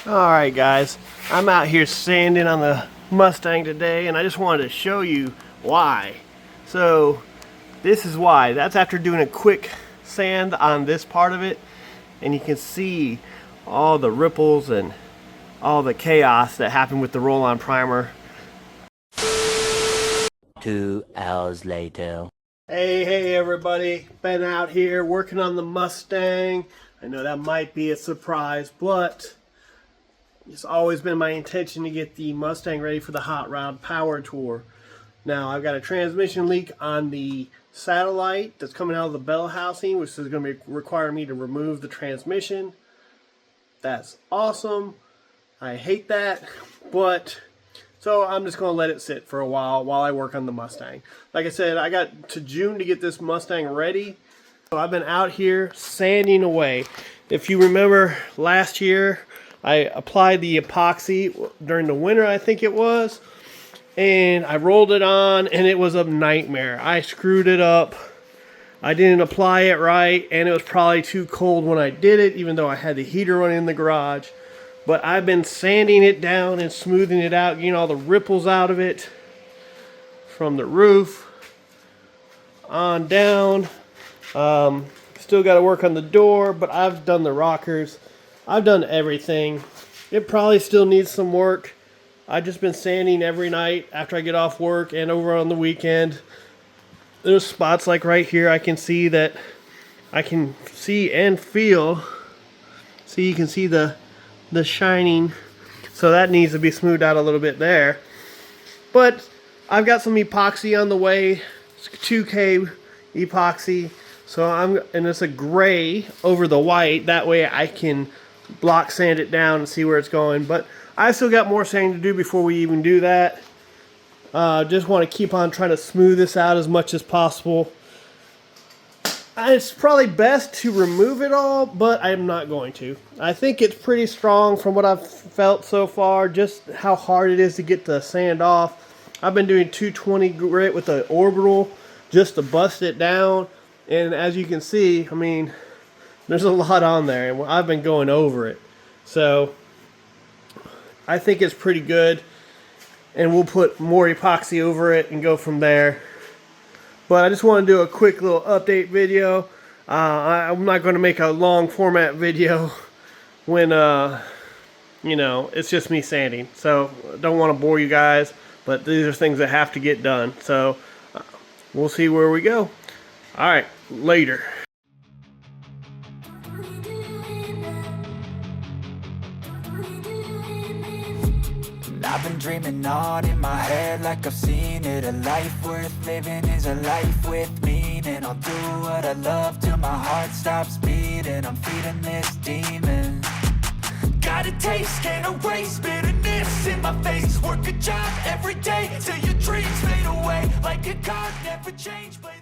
Alright guys, I'm out here sanding on the Mustang today, and I just wanted to show you why. So this is why. That's after doing a quick sand on this part of it, and you can see all the ripples and all the chaos that happened with the roll-on primer. 2 hours later. Hey everybody, been out here working on the Mustang. I know that might be a surprise, but it's always been my intention to get the Mustang ready for the Hot Rod Power Tour. Now I've got a transmission leak on the satellite that's coming out of the bell housing, which is going to require me to remove the transmission. That's awesome. I hate that, but so I'm just going to let it sit for a while I work on the Mustang. Like I said, I got to June to get this Mustang ready. So I've been out here sanding away. If you remember last year, I applied the epoxy during the winter, I think it was, and I rolled it on and it was a nightmare. I screwed it up. I didn't apply it right, and it was probably too cold when I did it, even though I had the heater running in the garage. But I've been sanding it down and smoothing it out, getting all the ripples out of it from the roof on down. Still got to work on the door, but I've done the rockers. I've done everything. It probably still needs some work. I've just been sanding every night after I get off work and over on the weekend. There's spots like right here I can see that I can see and feel. See, you can see the shining. So that needs to be smoothed out a little bit there. But I've got some epoxy on the way. It's 2K epoxy. So and it's a gray over the white. That way I can block sand it down and see where it's going. But I still got more sanding to do before we even do that. Just want to keep on trying to smooth this out as much as possible. It's probably best to remove it all, but I'm not going to. I think it's pretty strong from what I've felt so far, just how hard it is to get the sand off. I've been doing 220 grit with the orbital just to bust it down. And as you can see, I mean, there's a lot on there, and I've been going over it. So I think it's pretty good, and we'll put more epoxy over it and go from there. But I just want to do a quick little update video. I'm not going to make a long format video when you know, it's just me sanding. So I don't want to bore you guys, but these are things that have to get done. So we'll see where we go. All right, later. I've been dreaming on in my head like I've seen it. A life worth living is a life with meaning. I'll do what I love till my heart stops beating. I'm feeding this demon. Got a taste, can't erase bitterness in my face. Work a job every day till your dreams fade away. Like a card, never change, but